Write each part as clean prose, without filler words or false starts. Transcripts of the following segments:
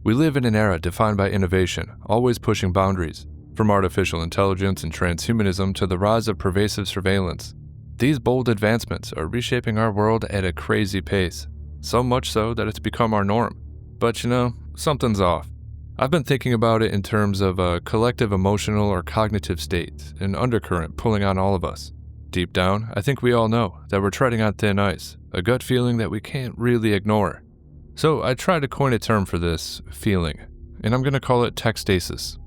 We live in an era defined by innovation, always pushing boundaries, from artificial intelligence and transhumanism to the rise of pervasive surveillance. These bold advancements are reshaping our world at a crazy pace, so much so that it's become our norm. But something's off. I've been thinking about it in terms of a collective emotional or cognitive state, an undercurrent pulling on all of us. Deep down, I think we all know that we're treading on thin ice, a gut feeling that we can't really ignore. So I tried to coin a term for this feeling, and I'm going to call it tech stasis.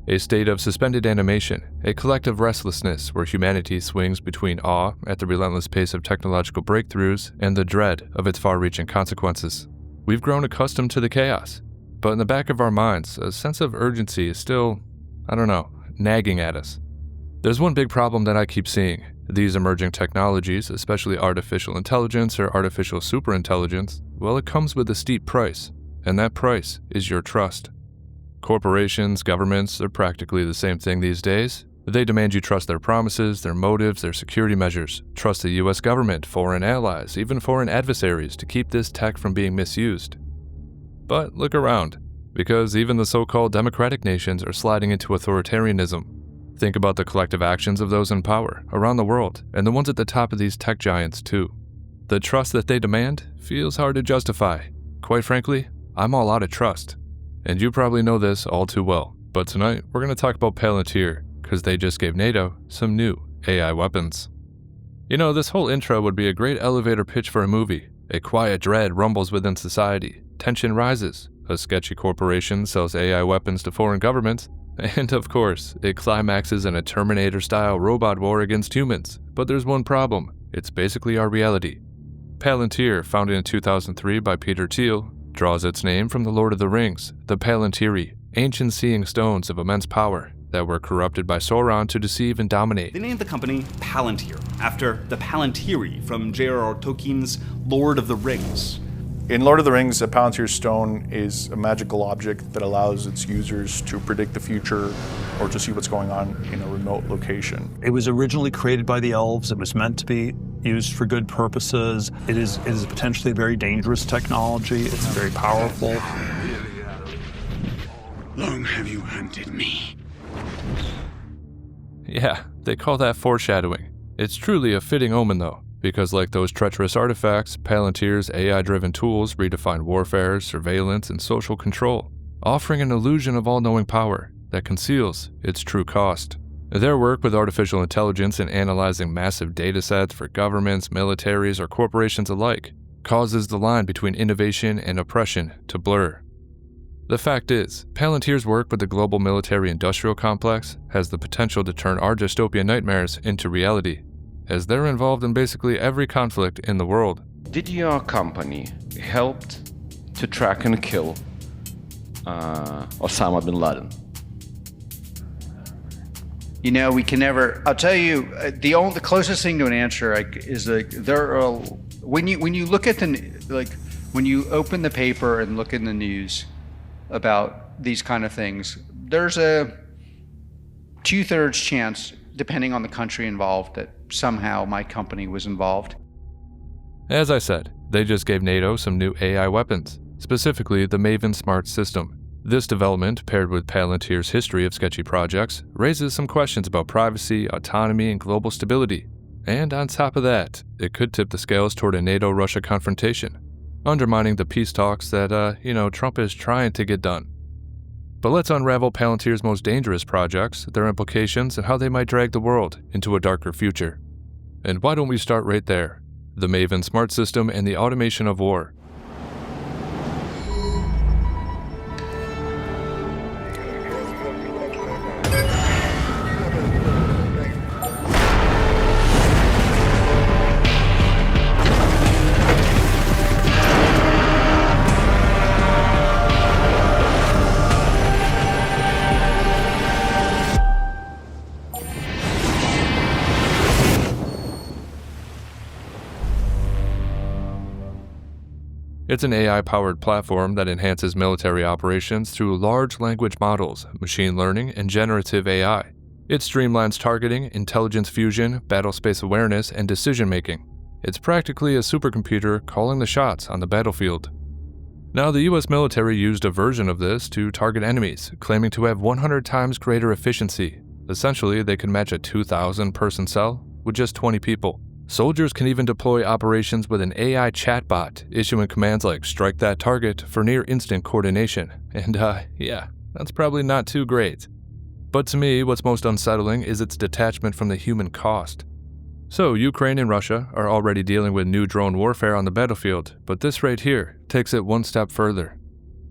A state of suspended animation, a collective restlessness where humanity swings between awe at the relentless pace of technological breakthroughs and the dread of its far-reaching consequences. We've grown accustomed to the chaos, but in the back of our minds, a sense of urgency is still, nagging at us. There's one big problem that I keep seeing. These emerging technologies, especially artificial intelligence or artificial superintelligence, well, it comes with a steep price, and that price is your trust. Corporations, governments, they're practically the same thing these days. They demand you trust their promises, their motives, their security measures. Trust the US government, foreign allies, even foreign adversaries to keep this tech from being misused. But look around, because even the so-called democratic nations are sliding into authoritarianism. Think about the collective actions of those in power around the world, and the ones at the top of these tech giants too. The trust that they demand feels hard to justify. Quite frankly, I'm all out of trust. And you probably know this all too well. But tonight, we're going to talk about Palantir, because they just gave NATO some new AI weapons. This whole intro would be a great elevator pitch for a movie. A quiet dread rumbles within society. Tension rises. A sketchy corporation sells AI weapons to foreign governments. And of course, it climaxes in a Terminator-style robot war against humans. But there's one problem. It's basically our reality. Palantir, founded in 2003 by Peter Thiel, draws its name from the Lord of the Rings, the Palantir, ancient seeing stones of immense power that were corrupted by Sauron to deceive and dominate. They named the company Palantir, after the Palantir from J.R.R. Tolkien's Lord of the Rings. In Lord of the Rings, a Palantir stone is a magical object that allows its users to predict the future or to see what's going on in a remote location. It was originally created by the elves. It was meant to be used for good purposes. It is potentially a very dangerous technology. It's very powerful. Long have you hunted me? Yeah, they call that foreshadowing. It's truly a fitting omen though, because like those treacherous artifacts, Palantir's AI-driven tools redefine warfare, surveillance, and social control, offering an illusion of all-knowing power that conceals its true cost. Their work with artificial intelligence and analyzing massive datasets for governments, militaries, or corporations alike causes the line between innovation and oppression to blur. The fact is, Palantir's work with the global military-industrial complex has the potential to turn our dystopian nightmares into reality, as they're involved in basically every conflict in the world. Did your company helped to track and kill Osama bin Laden? We can never. I'll tell you, the closest thing to an answer is there are when you look at when you open the paper and look in the news about these kind of things, there's a 2/3 chance, depending on the country involved, that somehow my company was involved. As I said, they just gave NATO some new AI weapons, specifically the Maven smart system. This development, paired with Palantir's history of sketchy projects, raises some questions about privacy, autonomy, and global stability. And on top of that, it could tip the scales toward a NATO-Russia confrontation, undermining the peace talks that, Trump is trying to get done. But let's unravel Palantir's most dangerous projects, their implications, and how they might drag the world into a darker future. And why don't we start right there? The Maven smart system and the automation of war. It's an AI-powered platform that enhances military operations through large language models, machine learning, and generative AI. It streamlines targeting, intelligence fusion, battle space awareness, and decision-making. It's practically a supercomputer calling the shots on the battlefield. Now, the US military used a version of this to target enemies, claiming to have 100 times greater efficiency. Essentially, they could match a 2,000-person cell with just 20 people. Soldiers can even deploy operations with an AI chatbot, issuing commands like strike that target for near-instant coordination. And yeah, that's probably not too great. But to me, what's most unsettling is its detachment from the human cost. So, Ukraine and Russia are already dealing with new drone warfare on the battlefield, but this right here takes it one step further.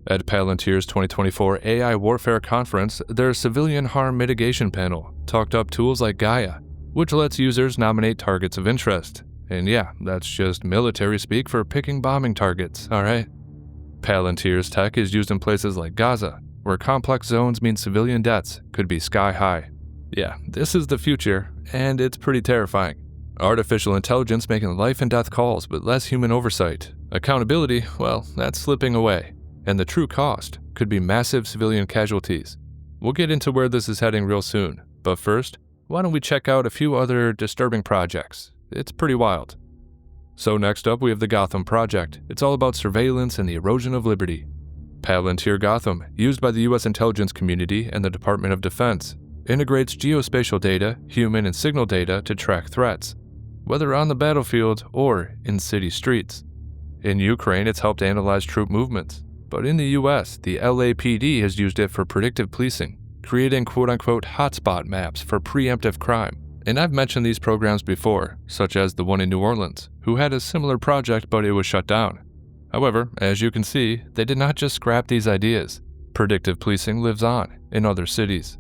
At Palantir's 2024 AI Warfare Conference, their Civilian Harm Mitigation panel talked up tools like Gaia, which lets users nominate targets of interest. And yeah, that's just military speak for picking bombing targets, alright? Palantir's tech is used in places like Gaza, where complex zones mean civilian deaths could be sky high. Yeah, this is the future, and it's pretty terrifying. Artificial intelligence making life and death calls with less human oversight. Accountability, well, that's slipping away. And the true cost could be massive civilian casualties. We'll get into where this is heading real soon, but first, why don't we check out a few other disturbing projects? It's pretty wild. So next up, we have the Gotham Project. It's all about surveillance and the erosion of liberty. Palantir Gotham, used by the US intelligence community and the Department of Defense, integrates geospatial data, human and signal data to track threats, whether on the battlefield or in city streets. In Ukraine, it's helped analyze troop movements, but in the US, the LAPD has used it for predictive policing, creating quote-unquote hotspot maps for preemptive crime. And I've mentioned these programs before, such as the one in New Orleans, who had a similar project but it was shut down. However, as you can see, they did not just scrap these ideas. Predictive policing lives on in other cities.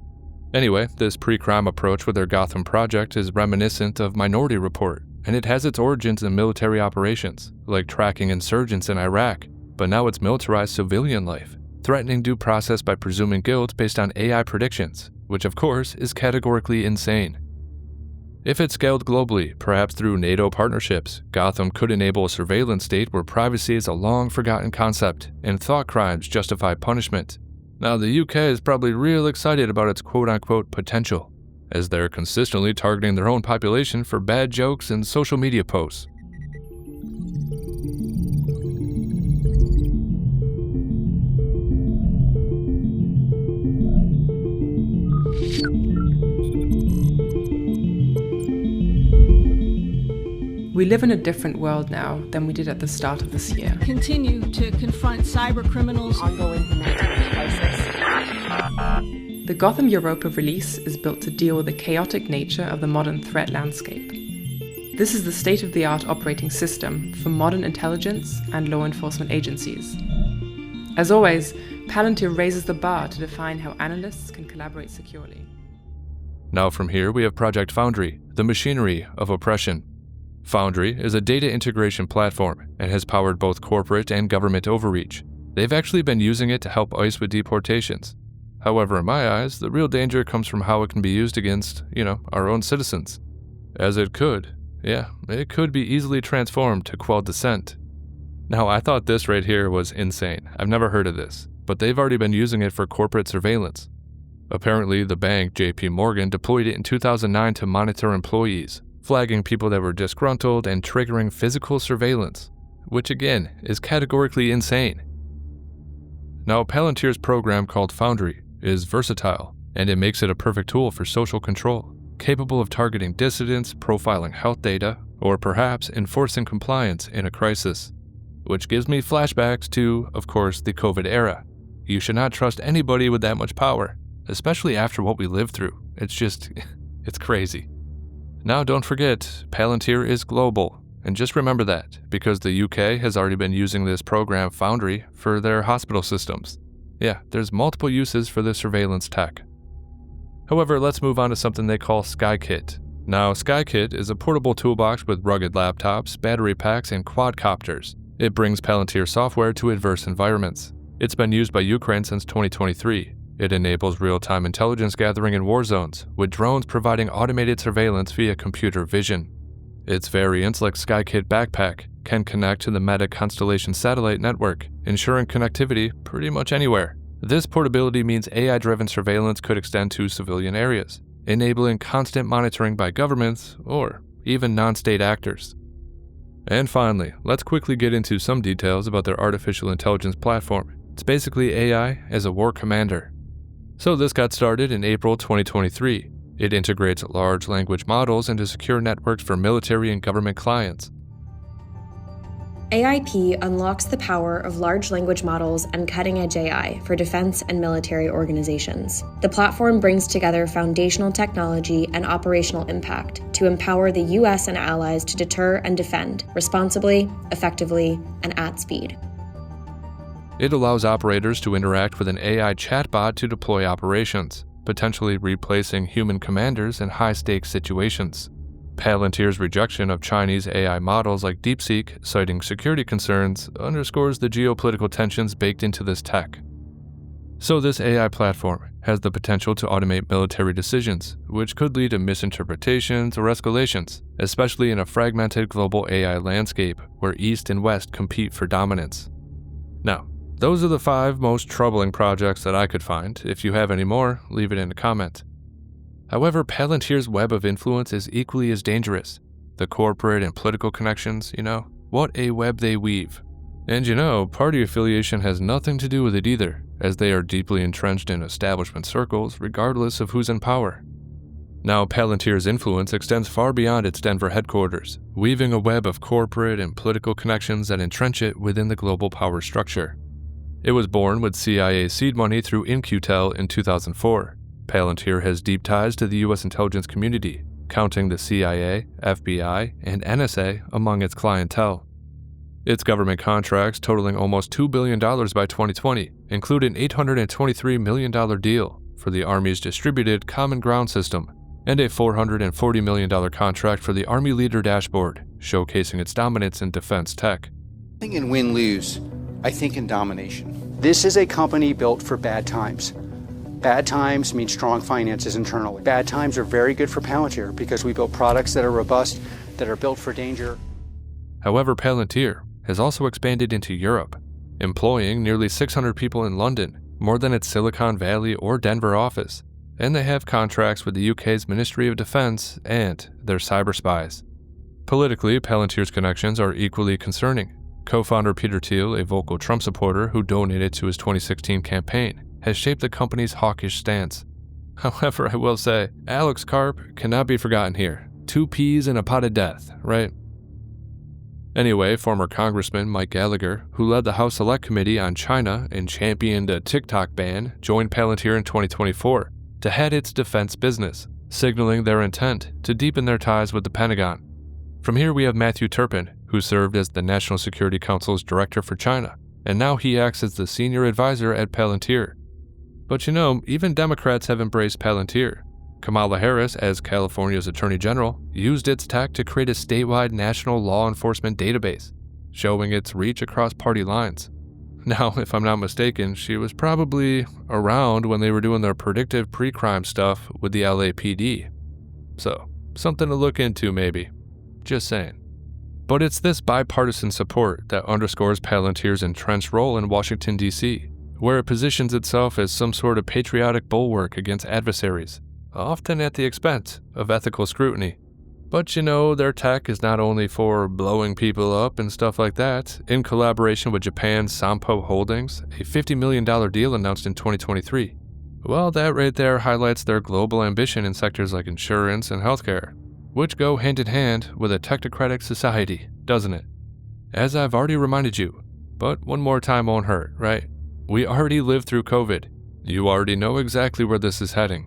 Anyway, this pre-crime approach with their Gotham project is reminiscent of Minority Report, and it has its origins in military operations, like tracking insurgents in Iraq, but now it's militarized civilian life, threatening due process by presuming guilt based on AI predictions, which of course is categorically insane. If it scaled globally, perhaps through NATO partnerships, Gotham could enable a surveillance state where privacy is a long-forgotten concept and thought crimes justify punishment. Now, the UK is probably real excited about its quote-unquote potential, as they're consistently targeting their own population for bad jokes and social media posts. We live in a different world now than we did at the start of this year. Continue to confront cyber criminals. Ongoing humanitarian crisis. The Gotham Europa release is built to deal with the chaotic nature of the modern threat landscape. This is the state-of-the-art operating system for modern intelligence and law enforcement agencies. As always, Palantir raises the bar to define how analysts can collaborate securely. Now from here we have Project Foundry, the machinery of oppression. Foundry is a data integration platform and has powered both corporate and government overreach. They've actually been using it to help ICE with deportations. However, in my eyes, the real danger comes from how it can be used against, our own citizens. As it could be easily transformed to quell dissent. Now, I thought this right here was insane. I've never heard of this, but they've already been using it for corporate surveillance. Apparently, the bank JP Morgan deployed it in 2009 to monitor employees, flagging people that were disgruntled and triggering physical surveillance, which again is categorically insane. Now, Palantir's program called Foundry is versatile, and it makes it a perfect tool for social control, capable of targeting dissidents, profiling health data, or perhaps enforcing compliance in a crisis. Which gives me flashbacks to, of course, the COVID era. You should not trust anybody with that much power, especially after what we lived through. It's crazy. Now don't forget, Palantir is global, and just remember that, because the UK has already been using this program Foundry for their hospital systems. Yeah, there's multiple uses for this surveillance tech. However, let's move on to something they call Skykit. Now, Skykit is a portable toolbox with rugged laptops, battery packs, and quadcopters. It brings Palantir software to adverse environments. It's been used by Ukraine since 2023. It enables real-time intelligence gathering in war zones, with drones providing automated surveillance via computer vision. Its variants, like Skykit Backpack, can connect to the Meta Constellation satellite network, ensuring connectivity pretty much anywhere. This portability means AI-driven surveillance could extend to civilian areas, enabling constant monitoring by governments or even non-state actors. And finally, let's quickly get into some details about their artificial intelligence platform. It's basically AI as a war commander. So this got started in April 2023. It integrates large language models into secure networks for military and government clients. AIP unlocks the power of large language models and cutting-edge AI for defense and military organizations. The platform brings together foundational technology and operational impact to empower the U.S. and allies to deter and defend responsibly, effectively, and at speed. It allows operators to interact with an AI chatbot to deploy operations, potentially replacing human commanders in high-stakes situations. Palantir's rejection of Chinese AI models like DeepSeek, citing security concerns, underscores the geopolitical tensions baked into this tech. So this AI platform has the potential to automate military decisions, which could lead to misinterpretations or escalations, especially in a fragmented global AI landscape where East and West compete for dominance. Now, those are the 5 most troubling projects that I could find. If you have any more, leave it in a comment. However, Palantir's web of influence is equally as dangerous. The corporate and political connections, what a web they weave. And party affiliation has nothing to do with it either, as they are deeply entrenched in establishment circles regardless of who's in power. Now, Palantir's influence extends far beyond its Denver headquarters, weaving a web of corporate and political connections that entrench it within the global power structure. It was born with CIA seed money through In-Q-Tel in 2004. Palantir has deep ties to the U.S. intelligence community, counting the CIA, FBI, and NSA among its clientele. Its government contracts totaling almost $2 billion by 2020 include an $823 million deal for the Army's Distributed Common Ground System and a $440 million contract for the Army Leader Dashboard, showcasing its dominance in defense tech. I think in win-lose, I think in domination. This is a company built for bad times. Bad times mean strong finances internally. Bad times are very good for Palantir because we build products that are robust, that are built for danger. However, Palantir has also expanded into Europe, employing nearly 600 people in London, more than its Silicon Valley or Denver office, and they have contracts with the UK's Ministry of Defense and their cyber spies. Politically, Palantir's connections are equally concerning. Co-founder Peter Thiel, a vocal Trump supporter who donated to his 2016 campaign, has shaped the company's hawkish stance. However, I will say, Alex Karp cannot be forgotten here. 2 peas in a pot of death, right? Anyway, former Congressman Mike Gallagher, who led the House Select Committee on China and championed a TikTok ban, joined Palantir in 2024 to head its defense business, signaling their intent to deepen their ties with the Pentagon. From here we have Matthew Turpin, who served as the National Security Council's director for China, and now he acts as the senior advisor at Palantir. But even Democrats have embraced Palantir. Kamala Harris, as California's Attorney General, used its tech to create a statewide national law enforcement database, showing its reach across party lines. Now, if I'm not mistaken, she was probably around when they were doing their predictive pre-crime stuff with the LAPD. So, something to look into maybe. Just saying. But it's this bipartisan support that underscores Palantir's entrenched role in Washington, D.C., where it positions itself as some sort of patriotic bulwark against adversaries, often at the expense of ethical scrutiny. But their tech is not only for blowing people up and stuff like that. In collaboration with Japan's Sampo Holdings, a $50 million deal announced in 2023. Well, that right there highlights their global ambition in sectors like insurance and healthcare, which go hand in hand with a technocratic society, doesn't it? As I've already reminded you, but one more time won't hurt, right? We already lived through COVID. You already know exactly where this is heading.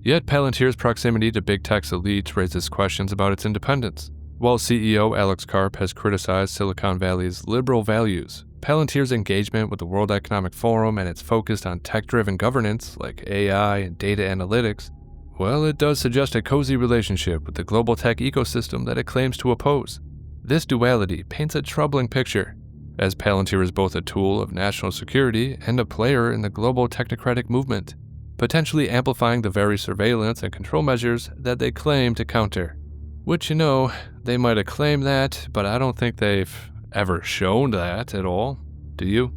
Yet Palantir's proximity to big tech's elites raises questions about its independence. While CEO Alex Karp has criticized Silicon Valley's liberal values, Palantir's engagement with the World Economic Forum and its focus on tech-driven governance like AI and data analytics, well, it does suggest a cozy relationship with the global tech ecosystem that it claims to oppose. This duality paints a troubling picture, as Palantir is both a tool of national security and a player in the global technocratic movement, potentially amplifying the very surveillance and control measures that they claim to counter. Which, they might have claimed that, but I don't think they've ever shown that at all. Do you?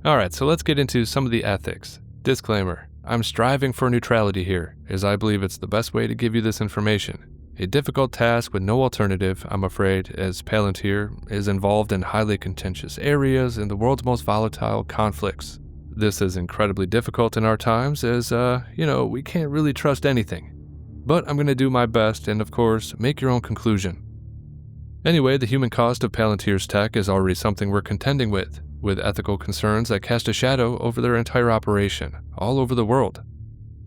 Alright, so let's get into some of the ethics. Disclaimer, I'm striving for neutrality here, as I believe it's the best way to give you this information. A difficult task with no alternative, I'm afraid, as Palantir is involved in highly contentious areas in the world's most volatile conflicts. This is incredibly difficult in our times as, we can't really trust anything. But I'm going to do my best and, of course, make your own conclusion. Anyway, the human cost of Palantir's tech is already something we're contending with ethical concerns that cast a shadow over their entire operation, all over the world.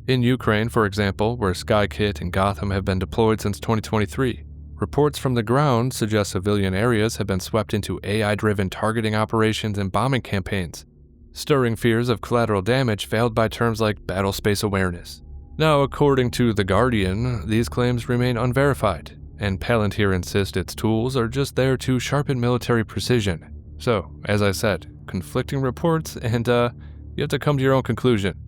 In Ukraine, for example, where Skykit and Gotham have been deployed since 2023, reports from the ground suggest civilian areas have been swept into AI-driven targeting operations and bombing campaigns, stirring fears of collateral damage veiled by terms like battle space awareness. Now, according to The Guardian, these claims remain unverified, and Palantir insists its tools are just there to sharpen military precision. So, as I said, conflicting reports, and you have to come to your own conclusion.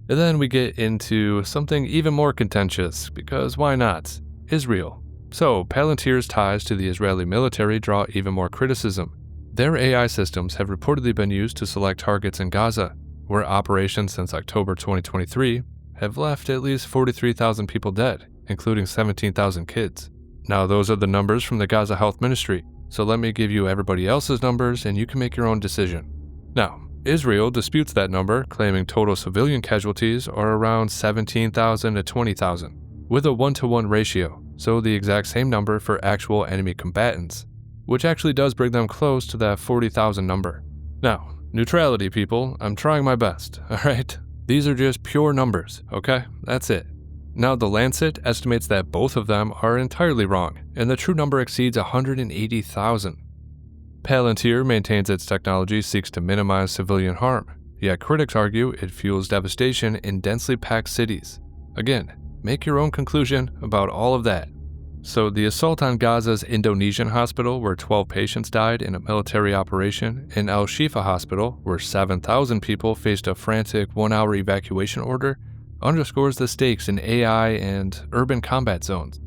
And then we get into something even more contentious, because why not? Israel. So, Palantir's ties to the Israeli military draw even more criticism. Their AI systems have reportedly been used to select targets in Gaza, where operations since October 2023 have left at least 43,000 people dead, including 17,000 kids. Now, those are the numbers from the Gaza Health Ministry, so let me give you everybody else's numbers and you can make your own decision. Now, Israel disputes that number, claiming total civilian casualties are around 17,000 to 20,000, with a 1-to-1 ratio, so the exact same number for actual enemy combatants, which actually does bring them close to that 40,000 number. Now, neutrality, people, I'm trying my best, alright? These are just pure numbers, okay? That's it. Now, The Lancet estimates that both of them are entirely wrong, and the true number exceeds 180,000. Palantir maintains its technology seeks to minimize civilian harm, yet critics argue it fuels devastation in densely packed cities. Again, make your own conclusion about all of that. So, the assault on Gaza's Indonesian hospital, where 12 patients died in a military operation, and Al Shifa Hospital, where 7,000 people faced a frantic 1-hour evacuation order, underscores the stakes in AI and urban combat zones.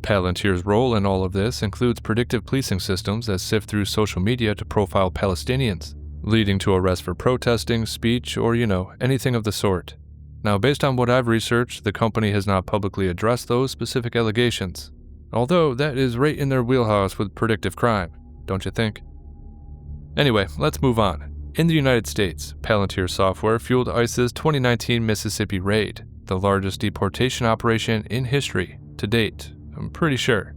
Palantir's role in all of this includes predictive policing systems that sift through social media to profile Palestinians, leading to arrests for protesting, speech, or, anything of the sort. Now, based on what I've researched, the company has not publicly addressed those specific allegations, although that is right in their wheelhouse with predictive crime, don't you think? Anyway, let's move on. In the United States, Palantir software fueled ICE's 2019 Mississippi raid, the largest deportation operation in history to date, I'm pretty sure.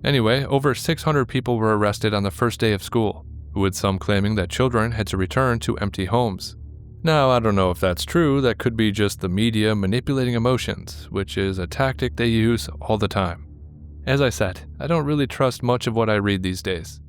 Anyway, over 600 people were arrested on the first day of school, with some claiming that children had to return to empty homes. Now, I don't know if that's true, that could be just the media manipulating emotions, which is a tactic they use all the time. As I said, I don't really trust much of what I read these days.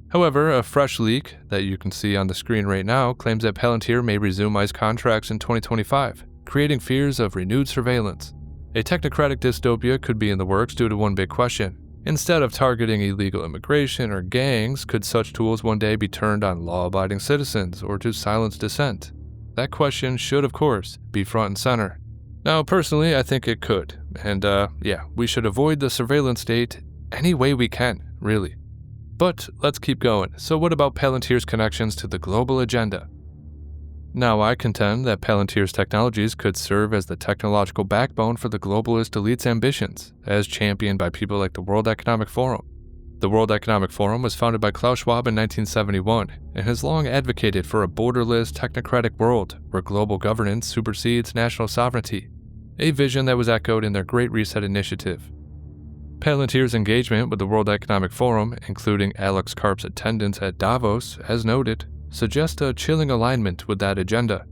However, a fresh leak that you can see on the screen right now claims that Palantir may resume ICE contracts in 2025, creating fears of renewed surveillance. A technocratic dystopia could be in the works due to one big question. Instead of targeting illegal immigration or gangs, could such tools one day be turned on law-abiding citizens or to silence dissent? That question should, of course, be front and center. Now, personally, I think it could. And, we should avoid the surveillance state any way we can, really. But let's keep going. So what about Palantir's connections to the global agenda? Now, I contend that Palantir's technologies could serve as the technological backbone for the globalist elite's ambitions, as championed by people like the World Economic Forum. The World Economic Forum was founded by Klaus Schwab in 1971 and has long advocated for a borderless, technocratic world where global governance supersedes national sovereignty, a vision that was echoed in their Great Reset initiative. Palantir's engagement with the World Economic Forum, including Alex Karp's attendance at Davos, as noted, suggests a chilling alignment with that agenda.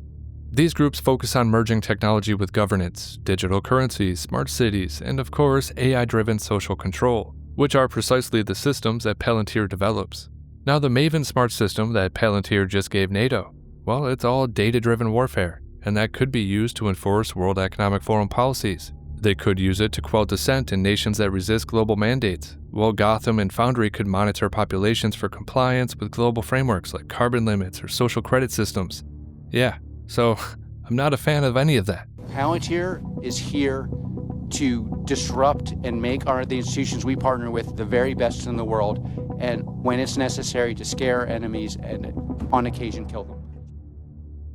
These groups focus on merging technology with governance, digital currencies, smart cities, and of course, AI-driven social control, which are precisely the systems that Palantir develops. Now, the Maven smart system that Palantir just gave NATO, well, it's all data-driven warfare, and that could be used to enforce World Economic Forum policies. They could use it to quell dissent in nations that resist global mandates, while Gotham and Foundry could monitor populations for compliance with global frameworks like carbon limits or social credit systems. Yeah, so I'm not a fan of any of that. Palantir is here to disrupt and make the institutions we partner with the very best in the world, and when it's necessary, to scare enemies and on occasion kill them.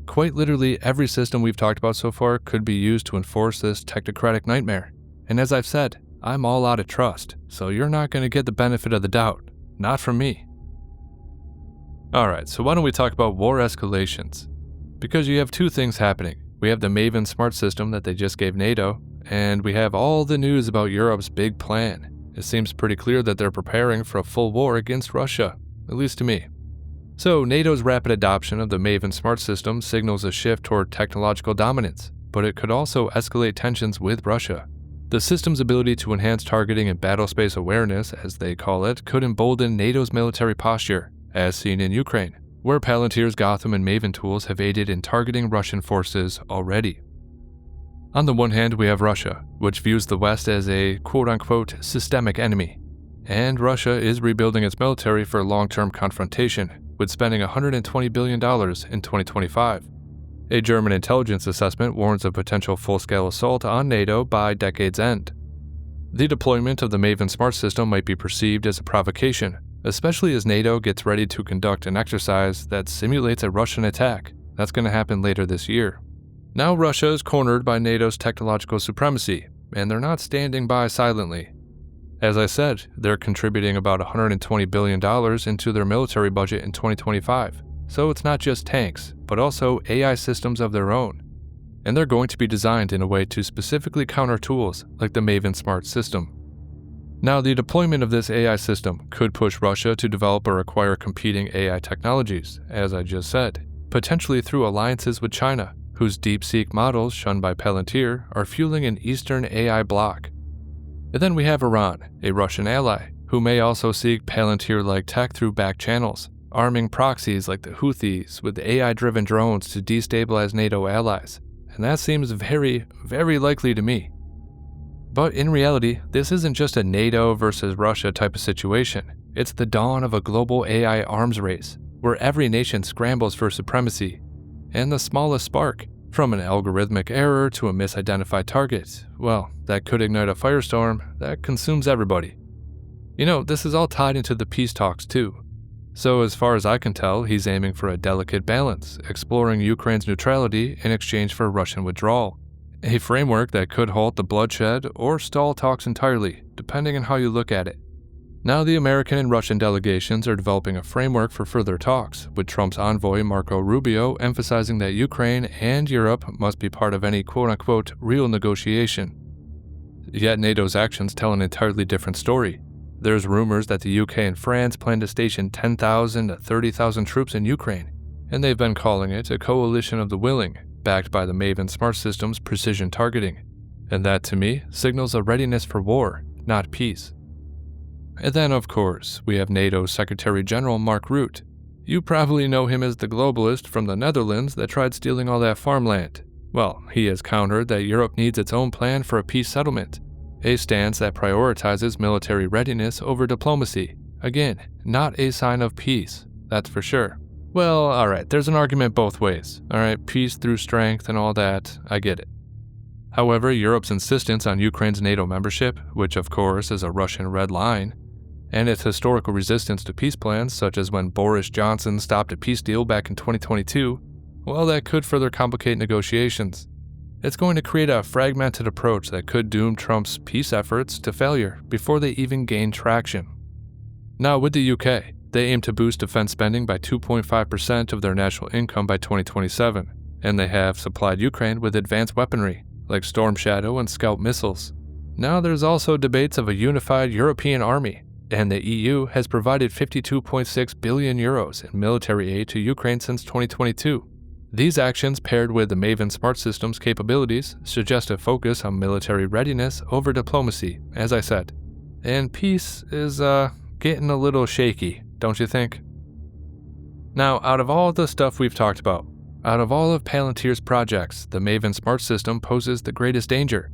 Quite literally, every system we've talked about so far could be used to enforce this technocratic nightmare. And as I've said, I'm all out of trust, so you're not going to get the benefit of the doubt. Not from me. Alright, so why don't we talk about war escalations? Because you have two things happening. We have the Maven smart system that they just gave NATO, and we have all the news about Europe's big plan. It seems pretty clear that they're preparing for a full war against Russia, at least to me. So NATO's rapid adoption of the Maven smart system signals a shift toward technological dominance, but it could also escalate tensions with Russia. The system's ability to enhance targeting and battlespace awareness, as they call it, could embolden NATO's military posture, as seen in Ukraine, where Palantir's Gotham and Maven tools have aided in targeting Russian forces already. On the one hand, we have Russia, which views the West as a quote-unquote systemic enemy, and Russia is rebuilding its military for long-term confrontation, with spending $120 billion in 2025. A German intelligence assessment warns of potential full-scale assault on NATO by decade's end. The deployment of the Maven smart system might be perceived as a provocation, especially as NATO gets ready to conduct an exercise that simulates a Russian attack. That's going to happen later this year. Now Russia is cornered by NATO's technological supremacy, and they're not standing by silently. As I said, they're contributing about $120 billion into their military budget in 2025, so it's not just tanks, but also AI systems of their own. And they're going to be designed in a way to specifically counter tools like the Maven smart system. Now, the deployment of this AI system could push Russia to develop or acquire competing AI technologies, as I just said, potentially through alliances with China, whose DeepSeek models, shunned by Palantir, are fueling an Eastern AI bloc. And then we have Iran, a Russian ally, who may also seek Palantir-like tech through back channels, arming proxies like the Houthis with AI-driven drones to destabilize NATO allies. And that seems very, very likely to me. But in reality, this isn't just a NATO versus Russia type of situation. It's the dawn of a global AI arms race, where every nation scrambles for supremacy. And the smallest spark, from an algorithmic error to a misidentified target, well, that could ignite a firestorm that consumes everybody. You know, this is all tied into the peace talks too. So as far as I can tell, he's aiming for a delicate balance, exploring Ukraine's neutrality in exchange for Russian withdrawal. A framework that could halt the bloodshed or stall talks entirely, depending on how you look at it. Now the American and Russian delegations are developing a framework for further talks, with Trump's envoy Marco Rubio emphasizing that Ukraine and Europe must be part of any quote-unquote real negotiation. Yet NATO's actions tell an entirely different story. There's rumors that the UK and France plan to station 10,000 to 30,000 troops in Ukraine, and they've been calling it a coalition of the willing, backed by the Maven smart system's precision targeting. And that, to me, signals a readiness for war, not peace. And then, of course, we have NATO's Secretary General Mark Rutte. You probably know him as the globalist from the Netherlands that tried stealing all that farmland. Well, he has countered that Europe needs its own plan for a peace settlement, a stance that prioritizes military readiness over diplomacy. Again, not a sign of peace, that's for sure. Well, alright, there's an argument both ways. Alright, peace through strength and all that, I get it. However, Europe's insistence on Ukraine's NATO membership, which of course is a Russian red line, and its historical resistance to peace plans, such as when Boris Johnson stopped a peace deal back in 2022, well, that could further complicate negotiations. It's going to create a fragmented approach that could doom Trump's peace efforts to failure before they even gain traction. Now, with the UK, they aim to boost defense spending by 2.5% of their national income by 2027, and they have supplied Ukraine with advanced weaponry, like Storm Shadow and Scout missiles. Now there's also debates of a unified European army, and the EU has provided 52.6 billion euros in military aid to Ukraine since 2022. These actions, paired with the Maven smart system's capabilities, suggest a focus on military readiness over diplomacy, as I said. And peace is, getting a little shaky, don't you think? Now, out of all the stuff we've talked about, out of all of Palantir's projects, the Maven smart system poses the greatest danger.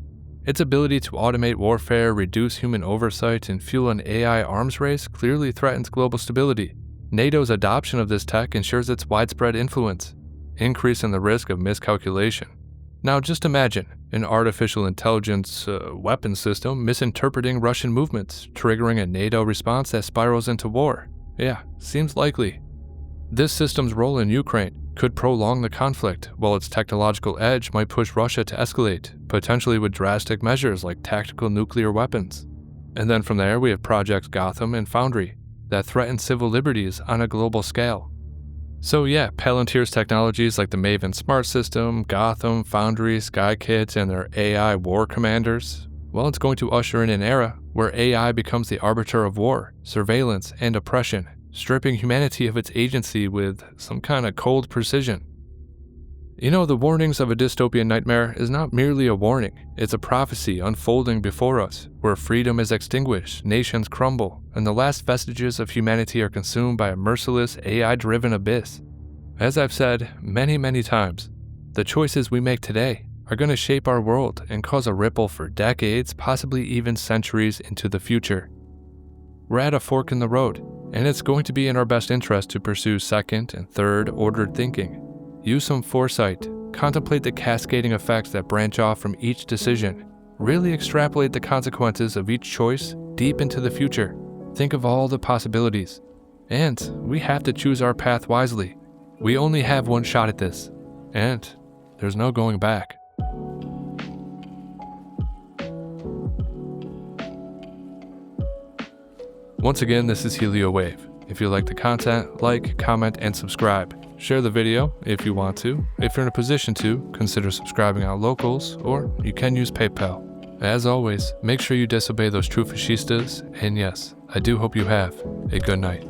Its ability to automate warfare, reduce human oversight, and fuel an AI arms race clearly threatens global stability. NATO's adoption of this tech ensures its widespread influence, increasing the risk of miscalculation. Now just imagine an artificial intelligence weapon system misinterpreting Russian movements, triggering a NATO response that spirals into war. Yeah, seems likely. This system's role in Ukraine could prolong the conflict, while its technological edge might push Russia to escalate, potentially with drastic measures like tactical nuclear weapons. And then from there we have projects Gotham and Foundry that threaten civil liberties on a global scale. So yeah, Palantir's technologies like the Maven smart system, Gotham, Foundry, Skykit, and their AI war commanders, well, it's going to usher in an era where AI becomes the arbiter of war, surveillance, and oppression, stripping humanity of its agency with some kind of cold precision. You know, the warnings of a dystopian nightmare is not merely a warning, it's a prophecy unfolding before us, where freedom is extinguished, nations crumble, and the last vestiges of humanity are consumed by a merciless AI-driven abyss. As I've said many times, the choices we make today are going to shape our world and cause a ripple for decades, possibly even centuries into the future. We're at a fork in the road, and it's going to be in our best interest to pursue second and third ordered thinking. Use some foresight, contemplate the cascading effects that branch off from each decision, really extrapolate the consequences of each choice deep into the future. Think of all the possibilities. And we have to choose our path wisely. We only have one shot at this, and there's no going back. Once again, this is HelioWave. If you like the content, like, comment, and subscribe. Share the video if you want to. If you're in a position to, consider subscribing on Locals, or you can use PayPal. As always, make sure you disobey those true fascistas, and yes, I do hope you have a good night.